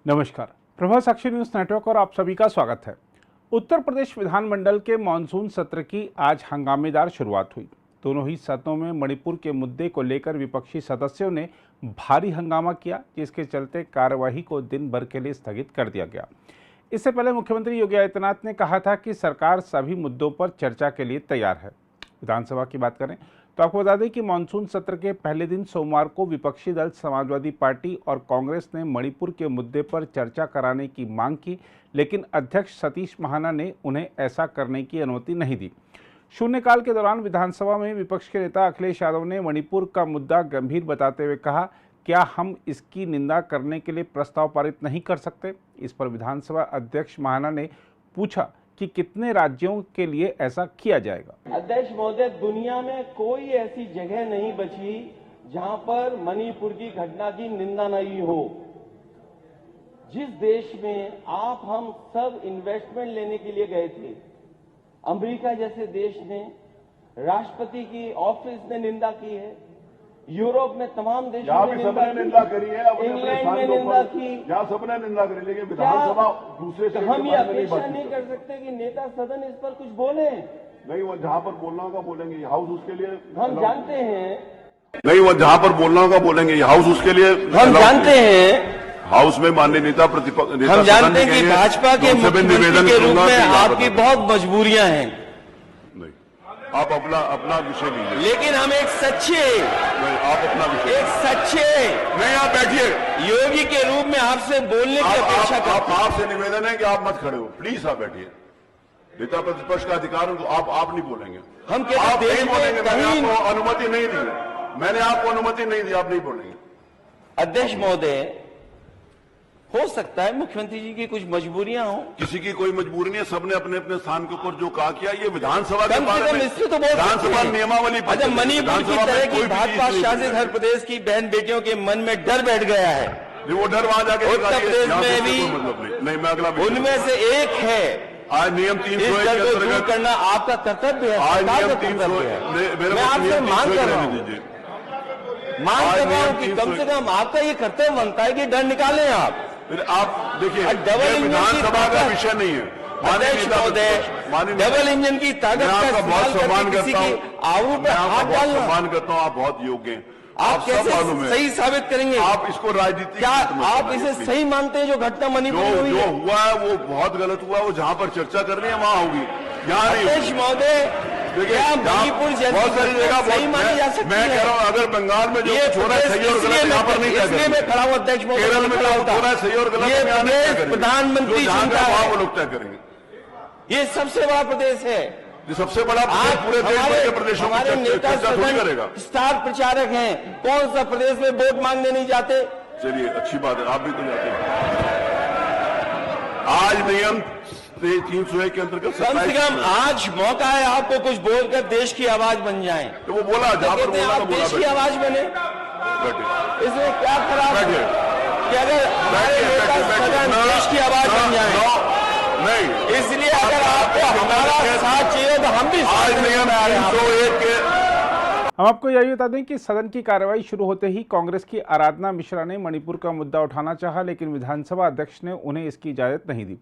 नमस्कार, प्रभा साक्षी news network और आप सभी का स्वागत है। उत्तर प्रदेश विधानमंडल के मानसून सत्र की आज हंगामेदार शुरुआत हुई। दोनों ही सदनों में मणिपुर के मुद्दे को लेकर विपक्षी सदस्यों ने भारी हंगामा किया, जिसके चलते कार्यवाही को दिन भर के लिए स्थगित कर दिया गया। इससे पहले मुख्यमंत्री योगी आदित्यनाथ ने कहा था कि सरकार सभी मुद्दों पर चर्चा के लिए तैयार है। विधानसभा की बात करें तो आपको बता दें कि मानसून सत्र के पहले दिन सोमवार को विपक्षी दल समाजवादी पार्टी और कांग्रेस ने मणिपुर के मुद्दे पर चर्चा कराने की मांग की, लेकिन अध्यक्ष सतीश महाना ने उन्हें ऐसा करने की अनुमति नहीं दी। शून्यकाल के दौरान विधानसभा में विपक्ष के नेता अखिलेश यादव ने मणिपुर का मुद्दा गंभीर बताते हुए कहा, क्या हम इसकी निंदा करने के लिए प्रस्ताव पारित नहीं कर सकते। इस पर विधानसभा अध्यक्ष महाना ने पूछा कि कितने राज्यों के लिए ऐसा किया जाएगा। अध्यक्ष महोदय, दुनिया में कोई ऐसी जगह नहीं बची जहां पर मणिपुर की घटना की निंदा नहीं हो। जिस देश में आप हम सब इन्वेस्टमेंट लेने के लिए गए थे, अमेरिका जैसे देश ने, राष्ट्रपति की ऑफिस ने निंदा की है, यूरोप में तमाम देशों ने निंदा करी है, इंग्लैंड में निंदा की, जहां सबने निंदा करी, लेकिन विधानसभा दूसरे से हम ये अपेक्षा नहीं कर सकते कि नेता सदन इस पर कुछ बोले। नहीं, वो जहां पर बोलना होगा बोलेंगे, हाउस उसके लिए हम जानते हैं। नहीं, वो जहां पर बोलना होगा बोलेंगे, हाउस उसके लिए हम जानते हैं। हाउस में माननीय नेता प्रतिपक्ष हम जानते हैं कि भाजपा के मुख्यमंत्री के रूप में आपकी बहुत मजबूरियां हैं। नहीं, आप अपना विषय लीजिए। लेकिन हम एक सच्चे, आप अपना विषय, एक सच्चे नहीं, आप बैठिए। योगी के रूप में आपसे बोलने की अपेक्षा करते हैं। आपसे निवेदन है कि आप मत खड़े हो, प्लीज आप बैठिए। नेता प्रतिपक्ष का अधिकार है, तो आप नहीं बोलेंगे। हम आप नहीं बोलेंगे, मैंने कहीं आपको अनुमति नहीं दी है। मैंने आपको अनुमति नहीं दी, आप नहीं बोलेंगे। अध्यक्ष महोदय, हो सकता है मुख्यमंत्री जी की कुछ मजबूरियां हो। किसी की कोई मजबूरी नहीं है, सबने अपने अपने स्थान के ऊपर जो कहा किया। ये विधानसभा के बारे में इससे तो विधानसभा नियमावली, अच्छा, मणिपुर की तरह की भाजपा शासित हर प्रदेश की बहन बेटियों के मन में डर बैठ गया है। वो डर वहां जाके उत्तर प्रदेश में भी नहीं, मैं अगला उनमें से एक है। आज नियम 301 के अंतर्गत करना आपका कर्तव्य है। आज नियम 300 मैं आपसे मांग कर रहा हूँ, कि कम से कम आपका ये कर्तव्य बनता है कि डर निकालें आप देखिए, विधानसभा का विषय नहीं है। डबल इंजन की ताकत का बहुत सम्मान किसी करता की हूँ, आबरू पे हाथ डालना। सम्मान करता हूँ, आप बहुत योग्य हैं। आप कैसे सही साबित करेंगे? आप इसको राजनीति, क्या आप इसे सही मानते हैं? जो घटना मणिपुर में हुई जो हुआ है वो बहुत गलत हुआ। वो जहाँ पर चर्चा करनी है वहाँ होगी, यहाँ नहीं। अध्यक्ष महोदय, क्या मणिपुर जैसी बहुत सारी जगह सही मानी जा सकती है? मैं कह रहा हूँ, अगर बंगाल में जो हो रहा है सही और गलत, यहाँ पर नहीं, इसलिए मैं खड़ा हूँ अध्यक्ष महोदय। केरल में जो हो रहा है सही और गलत, प्रधानमंत्री चुनता है, वो लोग तय करेंगे। ये सबसे बड़ा प्रदेश है, ये सबसे बड़ा पूरे देश भर के प्रदेशों में चर्चा थोड़ी करेगा। स्टार प्रचारक हैं, कौन सा प्रदेश में वोट मांगने नहीं जाते? चलिए, अच्छी बात है, आप भी तो जाते हैं। आज नियम 301 के अंतर्गत कम से कम आज मौका है आपको कुछ बोलकर देश की आवाज बन जाए। तो वो बोला, जहां पर बोला आप देश की आवाज बने। इसमें क्या खराब है कि अगर हमारे नेता सदन देश की आवाज बन जाए? नहीं, इसलिए अगर आपको हमारा साथ चाहिए तो हम भी आज नियम 301 के। हम आपको यह भी बता दें कि सदन की कार्यवाही शुरू होते ही कांग्रेस की आराधना मिश्रा ने मणिपुर का मुद्दा उठाना चाहा, लेकिन विधानसभा अध्यक्ष ने उन्हें इसकी इजाजत नहीं दी।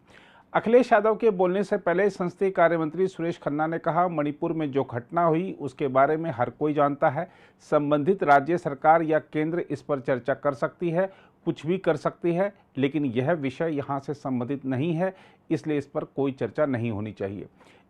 अखिलेश यादव के बोलने से पहले संसदीय कार्य मंत्री सुरेश खन्ना ने कहा, मणिपुर में जो घटना हुई उसके बारे में हर कोई जानता है। संबंधित राज्य सरकार या केंद्र इस पर चर्चा कर सकती है, कुछ भी कर सकती है, लेकिन यह विषय यहाँ से संबंधित नहीं है, इसलिए इस पर कोई चर्चा नहीं होनी चाहिए।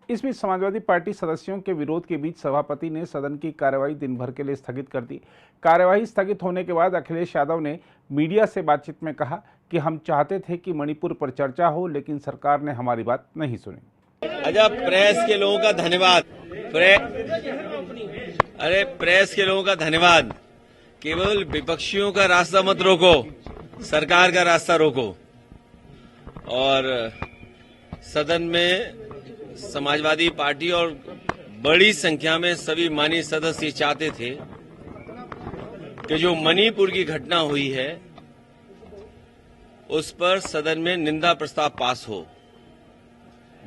इस बीच समाजवादी पार्टी सदस्यों के विरोध के बीच सभापति ने सदन की कार्यवाही दिन भर के लिए स्थगित कर दी। कार्यवाही स्थगित होने के बाद अखिलेश यादव ने मीडिया से बातचीत में कहा कि हम चाहते थे कि मणिपुर पर चर्चा हो, लेकिन सरकार ने हमारी बात नहीं सुनी। अच्छा, प्रेस के लोगों का धन्यवाद। अरे प्रेस के लोगों का धन्यवाद। केवल विपक्षियों का रास्ता मत रोको, सरकार का रास्ता रोको। और सदन में समाजवादी पार्टी और बड़ी संख्या में सभी माननीय सदस्य चाहते थे कि जो मणिपुर की घटना हुई है उस पर सदन में निंदा प्रस्ताव पास हो।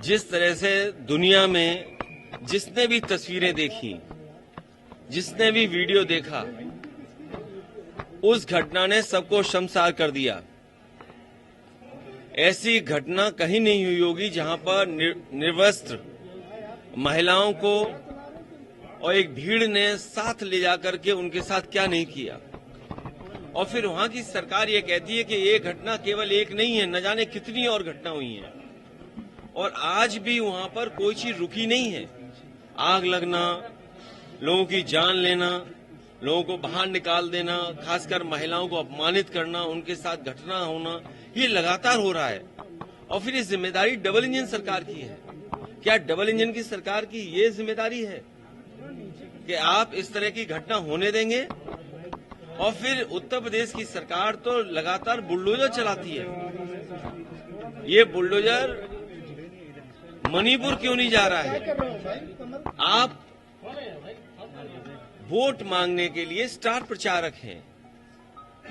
जिस तरह से दुनिया में जिसने भी तस्वीरें देखी, जिसने भी वीडियो देखा, उस घटना ने सबको शर्मसार कर दिया। ऐसी घटना कहीं नहीं हुई होगी जहां पर निर्वस्त्र महिलाओं को और एक भीड़ ने साथ ले जाकर के उनके साथ क्या नहीं किया। और फिर वहां की सरकार ये कहती है कि ये घटना केवल एक नहीं है, न जाने कितनी और घटना हुई है। और आज भी वहां पर कोई चीज रुकी नहीं है। आग लगना, लोगों की जान लेना, लोगों को बाहर निकाल देना, खासकर महिलाओं को अपमानित करना, उनके साथ घटना होना, ये लगातार हो रहा है। और फिर ये जिम्मेदारी डबल इंजन सरकार की है। क्या डबल इंजन की सरकार की ये जिम्मेदारी है कि आप इस तरह की घटना होने देंगे? और फिर उत्तर प्रदेश की सरकार तो लगातार बुलडोजर चलाती है। ये बुलडोजर मणिपुर क्यों नहीं जा रहा है? आप वोट मांगने के लिए स्टार प्रचारक हैं।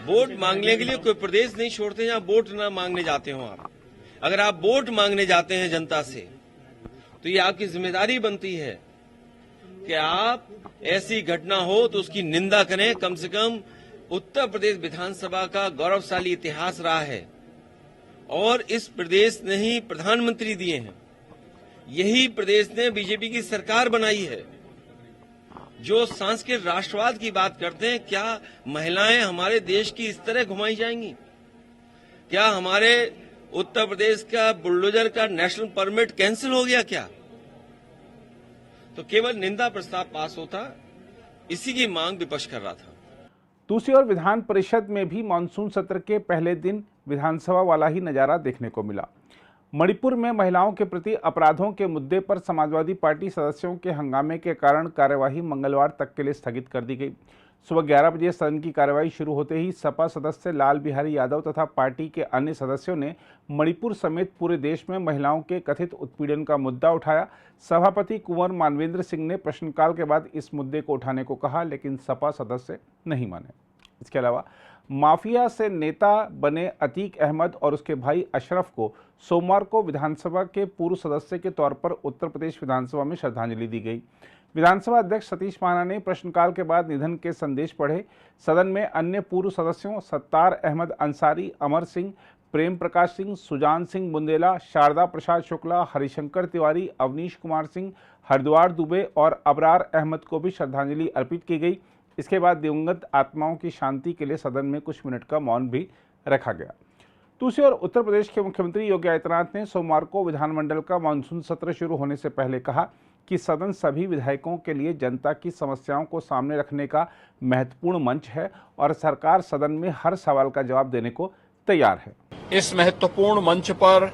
वोट मांगने के लिए कोई प्रदेश नहीं छोड़ते जहां वोट ना मांगने जाते हो आप। अगर आप वोट मांगने जाते हैं जनता से, तो ये आपकी जिम्मेदारी बनती है कि आप ऐसी घटना हो तो उसकी निंदा करें। कम से कम उत्तर प्रदेश विधानसभा का गौरवशाली इतिहास रहा है और इस प्रदेश ने ही प्रधानमंत्री दिए हैं। यही प्रदेश ने बीजेपी की सरकार बनाई है। जो सांस्कृतिक राष्ट्रवाद की बात करते हैं, क्या महिलाएं हमारे देश की इस तरह घुमाई जाएंगी? क्या हमारे उत्तर प्रदेश का बुलडोजर का नेशनल परमिट कैंसिल हो गया क्या? तो केवल निंदा प्रस्ताव पास होता, इसी की मांग विपक्ष कर रहा था। दूसरी ओर विधान परिषद में भी मानसून सत्र के पहले दिन विधानसभा वाला ही नजारा देखने को मिला। मणिपुर में महिलाओं के प्रति अपराधों के मुद्दे पर समाजवादी पार्टी सदस्यों के हंगामे के कारण कार्यवाही मंगलवार तक के लिए स्थगित कर दी गई। सुबह 11 बजे सदन की कार्यवाही शुरू होते ही सपा सदस्य लाल बिहारी यादव तथा पार्टी के अन्य सदस्यों ने मणिपुर समेत पूरे देश में महिलाओं के कथित उत्पीड़न का मुद्दा उठाया। सभापति कुंवर मानवेंद्र सिंह ने प्रश्नकाल के बाद इस मुद्दे को उठाने को कहा, लेकिन सपा सदस्य नहीं माने। इसके अलावा माफिया से नेता बने अतीक अहमद और उसके भाई अशरफ को सोमवार को विधानसभा के पूर्व सदस्य के तौर पर उत्तर प्रदेश विधानसभा में श्रद्धांजलि दी गई। विधानसभा अध्यक्ष सतीश महाना ने प्रश्नकाल के बाद निधन के संदेश पढ़े। सदन में अन्य पूर्व सदस्यों सत्तार अहमद अंसारी, अमर सिंह, प्रेम प्रकाश सिंह, सुजान सिंह बुंदेला, शारदा प्रसाद शुक्ला, हरिशंकर तिवारी, अवनीश कुमार सिंह, हरिद्वार दुबे और अबरार अहमद को भी श्रद्धांजलि अर्पित की गई। इसके बाद दिवंगत आत्माओं की शांति के लिए सदन में कुछ मिनट का मौन भी रखा गया। दूसरी ओर उत्तर प्रदेश के मुख्यमंत्री योगी आदित्यनाथ ने सोमवार को विधानमंडल का मानसून सत्र शुरू होने से पहले कहा कि सदन सभी विधायकों के लिए जनता की समस्याओं को सामने रखने का महत्वपूर्ण मंच है और सरकार सदन में हर सवाल का जवाब देने को तैयार है। इस महत्वपूर्ण मंच पर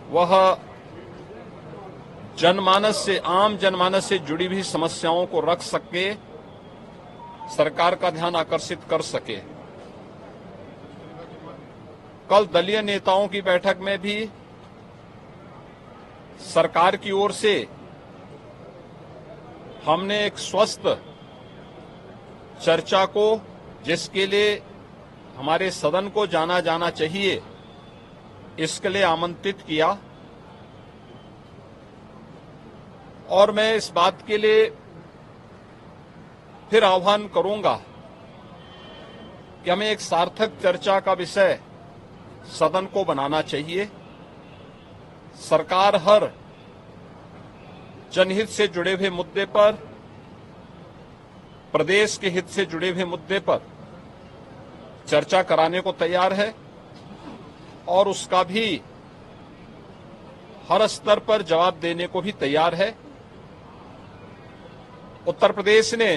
वह आम जनमानस से जुड़ी हुई समस्याओं को रख सके, सरकार का ध्यान आकर्षित कर सके। कल दलीय नेताओं की बैठक में भी सरकार की ओर से हमने एक स्वस्थ चर्चा को, जिसके लिए हमारे सदन को जाना जाना चाहिए, इसके लिए आमंत्रित किया। और मैं इस बात के लिए फिर आह्वान करूंगा कि हमें एक सार्थक चर्चा का विषय सदन को बनाना चाहिए। सरकार हर जनहित से जुड़े हुए मुद्दे पर, प्रदेश के हित से जुड़े हुए मुद्दे पर चर्चा कराने को तैयार है और उसका भी हर स्तर पर जवाब देने को भी तैयार है। उत्तर प्रदेश ने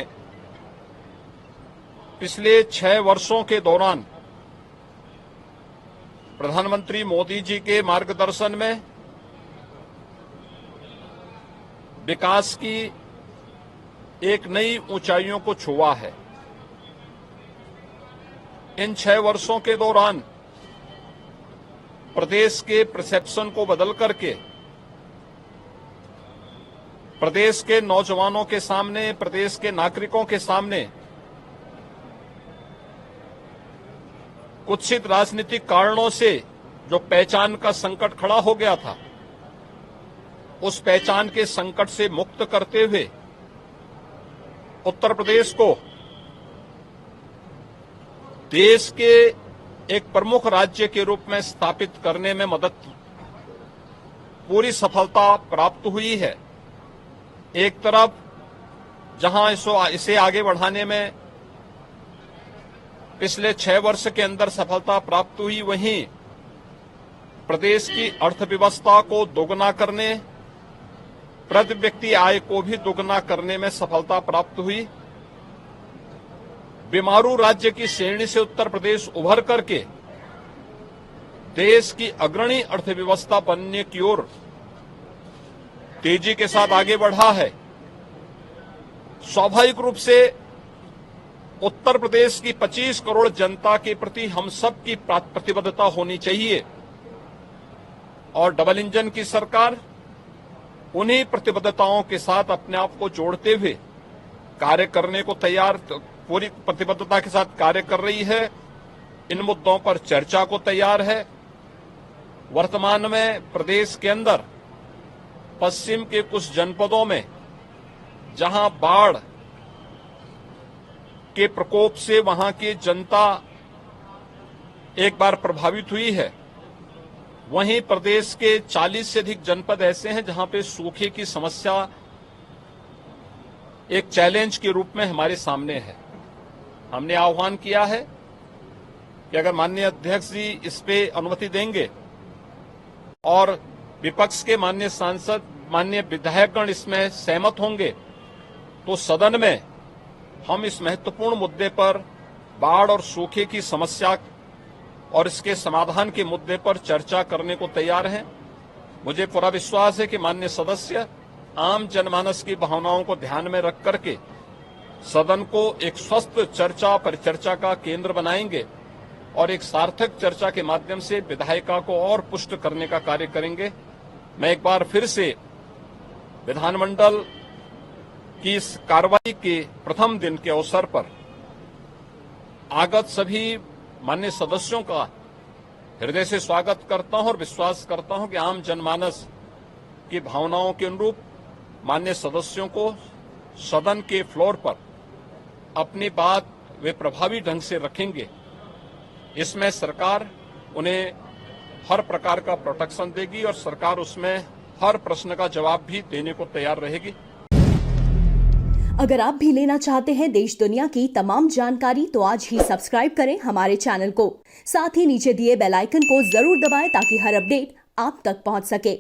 पिछले 6 वर्षों के दौरान प्रधानमंत्री मोदी जी के मार्गदर्शन में विकास की एक नई ऊंचाइयों को छुआ है। इन 6 वर्षों के दौरान प्रदेश के परसेप्शन को बदल करके प्रदेश के नौजवानों के सामने, प्रदेश के नागरिकों के सामने कुत्सित राजनीतिक कारणों से जो पहचान का संकट खड़ा हो गया था, उस पहचान के संकट से मुक्त करते हुए उत्तर प्रदेश को देश के एक प्रमुख राज्य के रूप में स्थापित करने में पूरी सफलता प्राप्त हुई है। एक तरफ जहां इसे आगे बढ़ाने में पिछले 6 वर्ष के अंदर सफलता प्राप्त हुई, वहीं प्रदेश की अर्थव्यवस्था को दोगुना करने, प्रति व्यक्ति आय को भी दोगुना करने में सफलता प्राप्त हुई। बीमारू राज्य की श्रेणी से उत्तर प्रदेश उभर करके देश की अग्रणी अर्थव्यवस्था बनने की ओर तेजी के साथ आगे बढ़ा है। स्वाभाविक रूप से उत्तर प्रदेश की 25 करोड़ जनता के प्रति हम सब की प्रतिबद्धता होनी चाहिए और डबल इंजन की सरकार उन्हीं प्रतिबद्धताओं के साथ अपने आप को जोड़ते हुए कार्य करने को तैयार, पूरी प्रतिबद्धता के साथ कार्य कर रही है। इन मुद्दों पर चर्चा को तैयार है। वर्तमान में प्रदेश के अंदर पश्चिम के कुछ जनपदों में जहां बाढ़ के प्रकोप से वहां की जनता एक बार प्रभावित हुई है, वहीं प्रदेश के 40 से अधिक जनपद ऐसे हैं जहां पे सूखे की समस्या एक चैलेंज के रूप में हमारे सामने है। हमने आह्वान किया है कि अगर माननीय अध्यक्ष जी इस पे अनुमति देंगे और विपक्ष के माननीय सांसद, माननीय विधायकगण इसमें सहमत होंगे, तो सदन में हम इस महत्वपूर्ण मुद्दे पर बाढ़ और सूखे की समस्या और इसके समाधान के मुद्दे पर चर्चा करने को तैयार हैं। मुझे पूरा विश्वास है कि माननीय सदस्य आम जनमानस की भावनाओं को ध्यान में रख करके सदन को एक स्वस्थ चर्चा परिचर्चा का केंद्र बनाएंगे और एक सार्थक चर्चा के माध्यम से विधायिका को और पुष्ट करने का कार्य करेंगे। मैं एक बार फिर से विधानमंडल की इस कार्रवाई के प्रथम दिन के अवसर पर आगत सभी माननीय सदस्यों का हृदय से स्वागत करता हूं और विश्वास करता हूं कि आम जनमानस की भावनाओं के अनुरूप माननीय सदस्यों को सदन के फ्लोर पर अपनी बात वे प्रभावी ढंग से रखेंगे। इसमें सरकार उन्हें हर प्रकार का प्रोटेक्शन देगी और सरकार उसमें हर प्रश्न का जवाब भी देने को तैयार रहेगी। अगर आप भी लेना चाहते हैं देश दुनिया की तमाम जानकारी तो आज ही सब्सक्राइब करें हमारे चैनल को। साथ ही नीचे दिए बेल आइकन को जरूर दबाएं ताकि हर अपडेट आप तक पहुंच सके।